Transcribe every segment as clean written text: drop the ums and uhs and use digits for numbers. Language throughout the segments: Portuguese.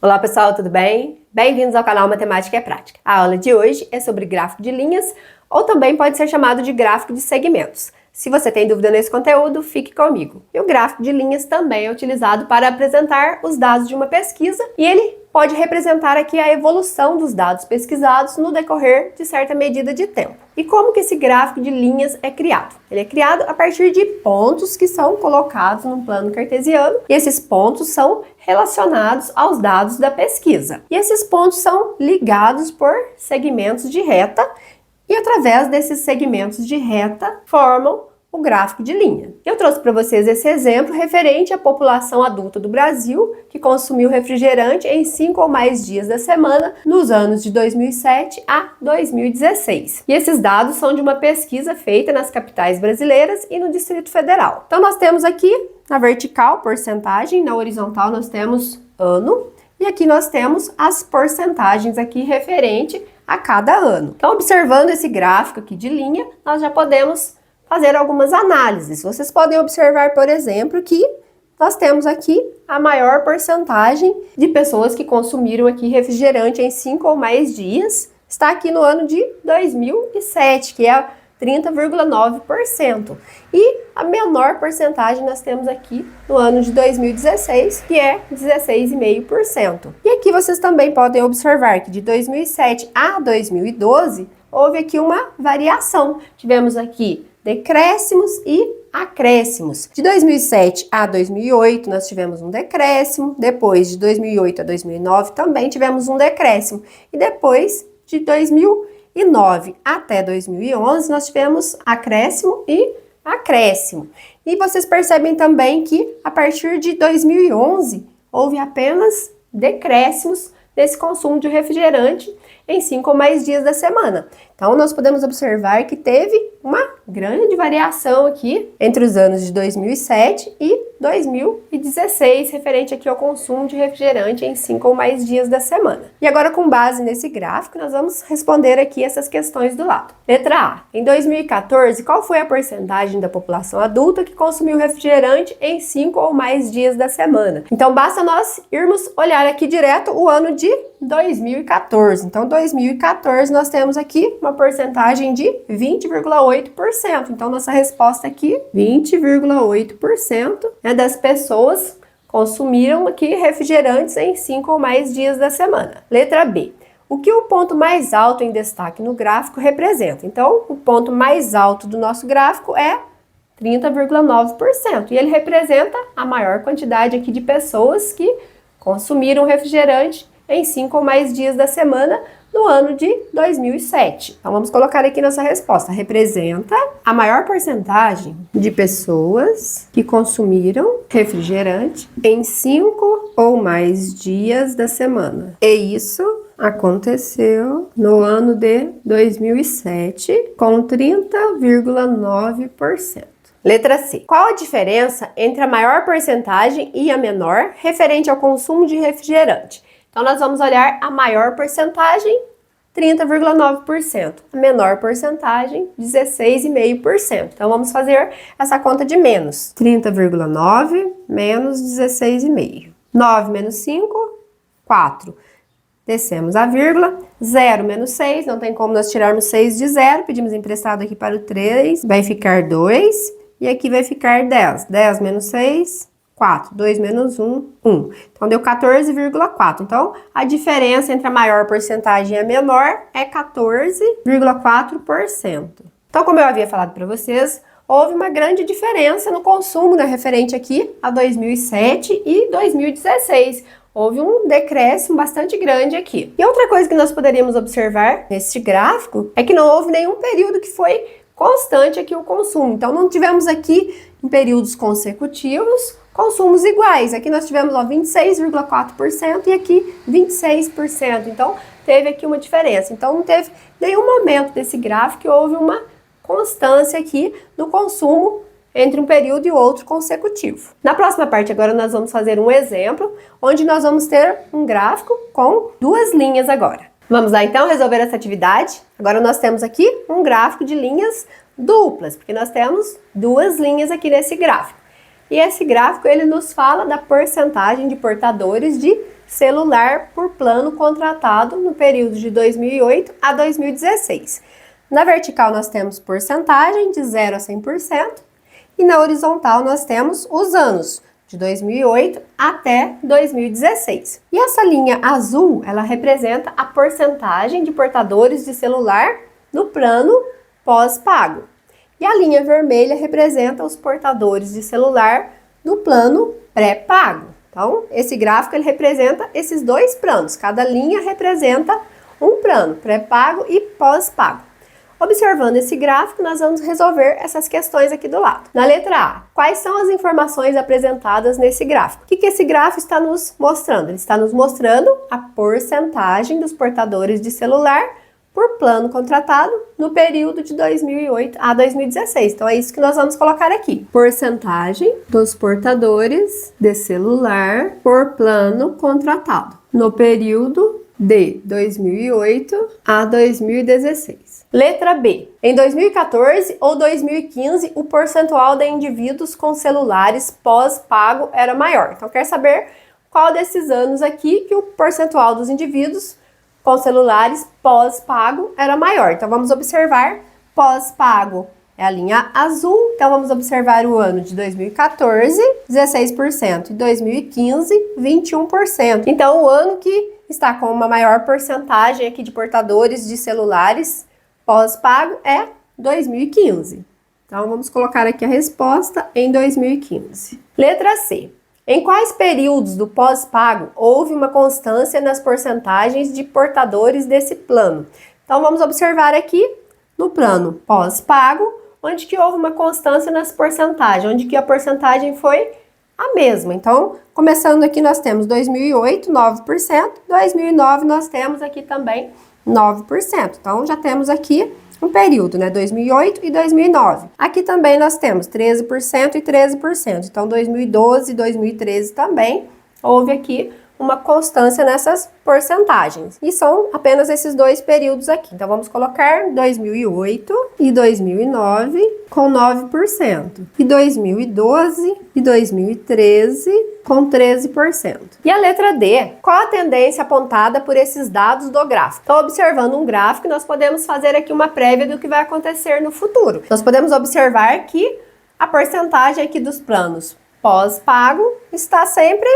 Olá pessoal, tudo bem? Bem-vindos ao canal Matemática é Prática. A aula de hoje é sobre gráfico de linhas, ou também pode ser chamado de gráfico de segmentos. Se você tem dúvida nesse conteúdo, fique comigo. E o gráfico de linhas também é utilizado para apresentar os dados de uma pesquisa e ele pode representar aqui a evolução dos dados pesquisados no decorrer de certa medida de tempo. E como que esse gráfico de linhas é criado? Ele é criado a partir de pontos que são colocados num plano cartesiano e esses pontos são relacionados aos dados da pesquisa. E esses pontos são ligados por segmentos de reta e através desses segmentos de reta formam o gráfico de linha. Eu trouxe para vocês esse exemplo referente à população adulta do Brasil que consumiu refrigerante em 5 ou mais dias da semana nos anos de 2007 a 2016. E esses dados são de uma pesquisa feita nas capitais brasileiras e no Distrito Federal. Então nós temos aqui na vertical porcentagem, na horizontal nós temos ano e aqui nós temos as porcentagens aqui referente a cada ano. Então observando esse gráfico aqui de linha, nós já podemos fazer algumas análises. Vocês podem observar, por exemplo, que nós temos aqui a maior porcentagem de pessoas que consumiram aqui refrigerante em 5 ou mais dias, está aqui no ano de 2007, que é 30,9%. E a menor porcentagem nós temos aqui no ano de 2016, que é 16,5%. E aqui vocês também podem observar que de 2007 a 2012, houve aqui uma variação. Tivemos aqui decréscimos e acréscimos. De 2007 a 2008 nós tivemos um decréscimo, depois de 2008 a 2009 também tivemos um decréscimo e depois de 2009 até 2011 nós tivemos acréscimo e acréscimo. E vocês percebem também que a partir de 2011 houve apenas decréscimos nesse consumo de refrigerante em 5 ou mais dias da semana. Então, nós podemos observar que teve uma grande variação aqui entre os anos de 2007 e 2016, referente aqui ao consumo de refrigerante em 5 ou mais dias da semana. E agora, com base nesse gráfico, nós vamos responder aqui essas questões do lado. Letra A. Em 2014, qual foi a porcentagem da população adulta que consumiu refrigerante em 5 ou mais dias da semana? Então, basta nós irmos olhar aqui direto o ano de 2014. Então, 2014 nós temos aqui uma porcentagem de 20,8%. Então, nossa resposta aqui, 20,8% das pessoas consumiram aqui refrigerantes em 5 ou mais dias da semana. Letra B. O que o ponto mais alto em destaque no gráfico representa? Então, o ponto mais alto do nosso gráfico é 30,9%. E ele representa a maior quantidade aqui de pessoas que consumiram refrigerante em 5 ou mais dias da semana no ano de 2007. Então, vamos colocar aqui nossa resposta. Representa a maior porcentagem de pessoas que consumiram refrigerante em 5 ou mais dias da semana. E isso aconteceu no ano de 2007, com 30,9%. Letra C. Qual a diferença entre a maior porcentagem e a menor referente ao consumo de refrigerante? Então, nós vamos olhar a maior porcentagem, 30,9%. A menor porcentagem, 16,5%. Então, vamos fazer essa conta de menos. 30,9 menos 16,5. 9 menos 5, 4. Descemos a vírgula. 0 menos 6, não tem como nós tirarmos 6 de 0. Pedimos emprestado aqui para o 3. Vai ficar 2. E aqui vai ficar 10. 10 menos 6... 4, 2 menos 1, 1. Então, deu 14,4. Então, a diferença entre a maior porcentagem e a menor é 14,4%. Então, como eu havia falado para vocês, houve uma grande diferença no consumo, né, referente aqui a 2007 e 2016. Houve um decréscimo bastante grande aqui. E outra coisa que nós poderíamos observar neste gráfico é que não houve nenhum período que foi constante aqui o consumo. Então, não tivemos aqui em períodos consecutivos consumos iguais. Aqui nós tivemos 26,4% e aqui 26%. Então, teve aqui uma diferença. Então, não teve nenhum momento desse gráfico que houve uma constância aqui no consumo entre um período e outro consecutivo. Na próxima parte, agora, nós vamos fazer um exemplo, onde nós vamos ter um gráfico com duas linhas agora. Vamos lá, então, resolver essa atividade? Agora, nós temos aqui um gráfico de linhas duplas, porque nós temos duas linhas aqui nesse gráfico. E esse gráfico, ele nos fala da porcentagem de portadores de celular por plano contratado no período de 2008 a 2016. Na vertical nós temos porcentagem de 0 a 100% e na horizontal nós temos os anos, de 2008 até 2016. E essa linha azul, ela representa a porcentagem de portadores de celular no plano pós-pago. E a linha vermelha representa os portadores de celular no plano pré-pago. Então, esse gráfico ele representa esses dois planos. Cada linha representa um plano, pré-pago e pós-pago. Observando esse gráfico, nós vamos resolver essas questões aqui do lado. Na letra A, quais são as informações apresentadas nesse gráfico? O que esse gráfico está nos mostrando? Ele está nos mostrando a porcentagem dos portadores de celular por plano contratado no período de 2008 a 2016. Então, é isso que nós vamos colocar aqui. Porcentagem dos portadores de celular por plano contratado no período de 2008 a 2016. Letra B. Em 2014 ou 2015, o percentual de indivíduos com celulares pós-pago era maior. Então, quer saber qual desses anos aqui que o percentual dos indivíduos com celulares pós-pago era maior. Então, vamos observar pós-pago é a linha azul. Então, vamos observar o ano de 2014, 16%, e 2015, 21%. Então, o ano que está com uma maior porcentagem aqui de portadores de celulares pós-pago é 2015. Então, vamos colocar aqui a resposta em 2015. Letra C. Em quais períodos do pós-pago houve uma constância nas porcentagens de portadores desse plano? Então, vamos observar aqui no plano pós-pago, onde que houve uma constância nas porcentagens, onde que a porcentagem foi a mesma. Então, começando aqui, nós temos 2008, 9%, 2009 nós temos aqui também 9%. Então, já temos aqui um período, né? 2008 e 2009. Aqui também nós temos 13% e 13%. Então, 2012 e 2013 também houve aqui uma constância nessas porcentagens. E são apenas esses dois períodos aqui. Então, vamos colocar 2008 e 2009 com 9%. E 2012 e 2013 com 13%. E a letra D, qual a tendência apontada por esses dados do gráfico? Então, observando um gráfico, nós podemos fazer aqui uma prévia do que vai acontecer no futuro. Nós podemos observar que a porcentagem aqui dos planos pós-pago está sempre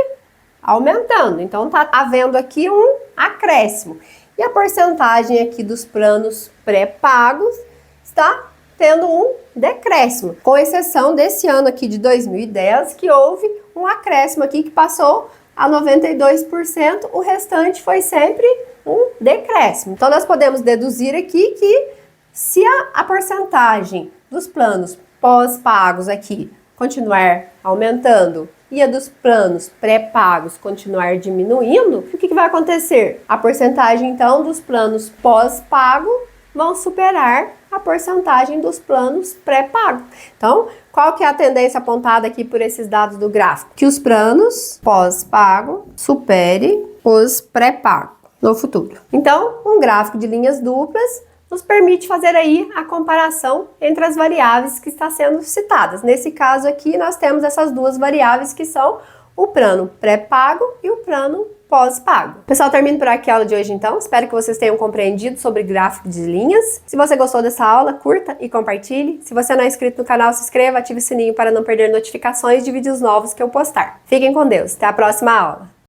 aumentando. Então, está havendo aqui um acréscimo. E a porcentagem aqui dos planos pré-pagos está tendo um decréscimo, com exceção desse ano aqui de 2010, que houve um acréscimo aqui que passou a 92%, o restante foi sempre um decréscimo. Então, nós podemos deduzir aqui que se a porcentagem dos planos pós-pagos aqui continuar aumentando e a dos planos pré-pagos continuar diminuindo, o que vai acontecer? A porcentagem, então, dos planos pós-pago vão superar a porcentagem dos planos pré-pago. Então, qual que é a tendência apontada aqui por esses dados do gráfico? Que os planos pós-pago supere os pré-pago no futuro. Então, um gráfico de linhas duplas nos permite fazer aí a comparação entre as variáveis que estão sendo citadas. Nesse caso aqui, nós temos essas duas variáveis que são o plano pré-pago e o plano pós-pago. Pessoal, termino por aqui a aula de hoje então. Espero que vocês tenham compreendido sobre gráfico de linhas. Se você gostou dessa aula, curta e compartilhe. Se você não é inscrito no canal, se inscreva, ative o sininho para não perder notificações de vídeos novos que eu postar. Fiquem com Deus. Até a próxima aula.